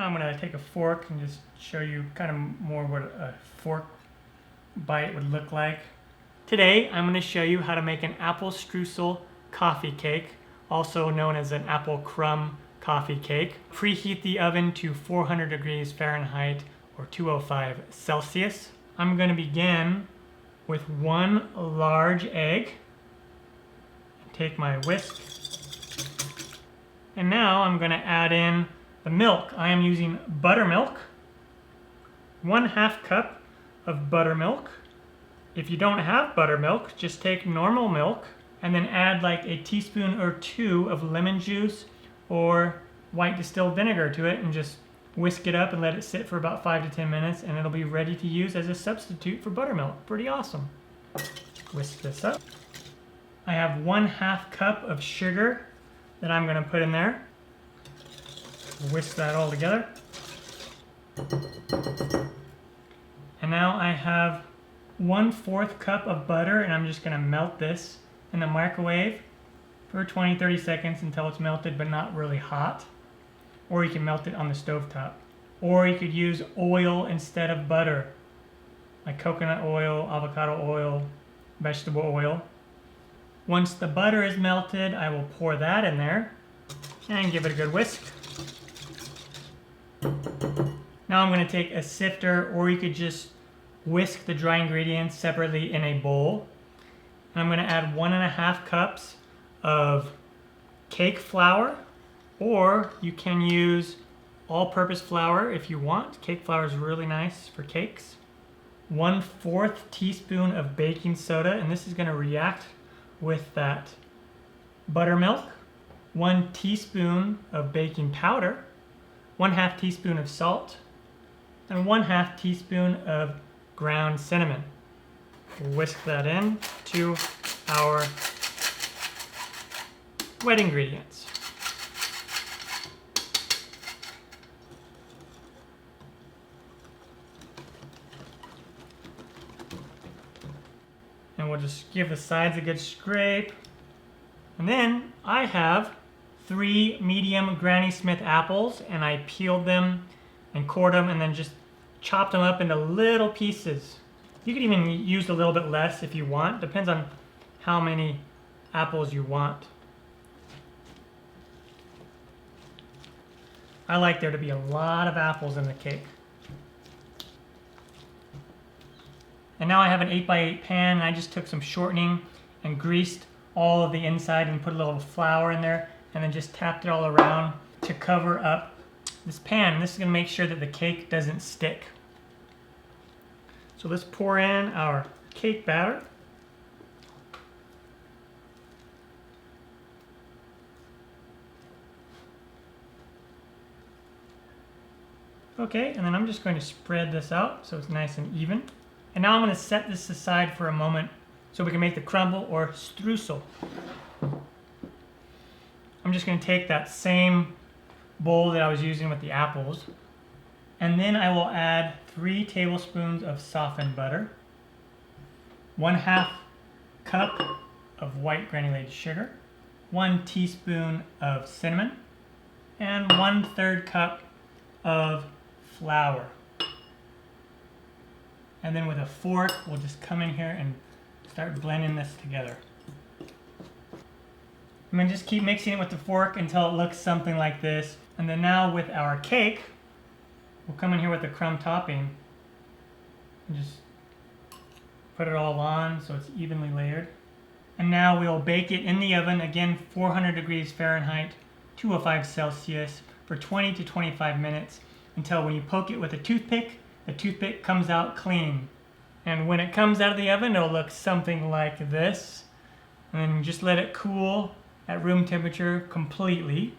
Now I'm going to take a fork and just show you kind of more what a fork bite would look like. Today I'm going to show you how to make an apple streusel coffee cake, also known as an apple crumb coffee cake. Preheat the oven to 400 degrees Fahrenheit or 205 Celsius. I'm going to begin with one large egg. Take my whisk. And now I'm going to add in the milk. I am using buttermilk. 1/2 cup of buttermilk. If you don't have buttermilk, just take normal milk and then add like a teaspoon or 2 of lemon juice or white distilled vinegar to it and just whisk it up and let it sit for about 5 to 10 minutes and it'll be ready to use as a substitute for buttermilk. Pretty awesome. Whisk this up. I have 1/2 cup of sugar that I'm going to put in there. Whisk that all together. And now I have 1/4 cup of butter and I'm just going to melt this in the microwave for 20-30 seconds until it's melted but not really hot. Or you can melt it on the stovetop. Or you could use oil instead of butter, like coconut oil, avocado oil, vegetable oil. Once the butter is melted, I will pour that in there and give it a good whisk. Now I'm going to take a sifter, or you could just whisk the dry ingredients separately in a bowl. And I'm going to add 1.5 cups of cake flour, or you can use all-purpose flour if you want. Cake flour is really nice for cakes. 1/4 teaspoon of baking soda, and this is going to react with that buttermilk. 1 teaspoon of baking powder, 1/2 teaspoon of salt, and 1/2 teaspoon of ground cinnamon. Whisk that in to our wet ingredients. And we'll just give the sides a good scrape. And then I have 3 medium Granny Smith apples, and I peeled them and cored them and then just chopped them up into little pieces. You could even use a little bit less if you want. Depends on how many apples you want. I like there to be a lot of apples in the cake. And now I have an 8x8 pan, and I just took some shortening and greased all of the inside and put a little flour in there and then just tapped it all around to cover up this pan. This is going to make sure that the cake doesn't stick. So let's pour in our cake batter. Okay, and then I'm just going to spread this out so it's nice and even. And now I'm going to set this aside for a moment so we can make the crumble or streusel. I'm just going to take that same bowl that I was using with the apples, and then I will add 3 tablespoons of softened butter, 1/2 cup of white granulated sugar, 1 teaspoon of cinnamon, and 1/3 cup of flour. And then with a fork, we'll just come in here and start blending this together. I'm going to just keep mixing it with the fork until it looks something like this. And then now with our cake, we'll come in here with the crumb topping and just put it all on so it's evenly layered. And now we'll bake it in the oven, again 400 degrees Fahrenheit, 205 Celsius, for 20 to 25 minutes until when you poke it with a toothpick, the toothpick comes out clean. And when it comes out of the oven, it'll look something like this. And then just let it cool at room temperature completely.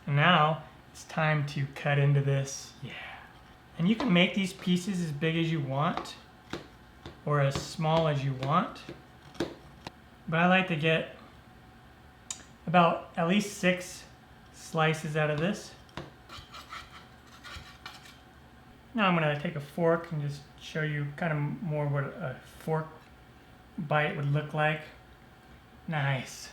And now it's time to cut into this. Yeah. And you can make these pieces as big as you want or as small as you want. But I like to get about at least 6 slices out of this. Now I'm going to take a fork and just show you kind of more what a fork bite would look like. Nice.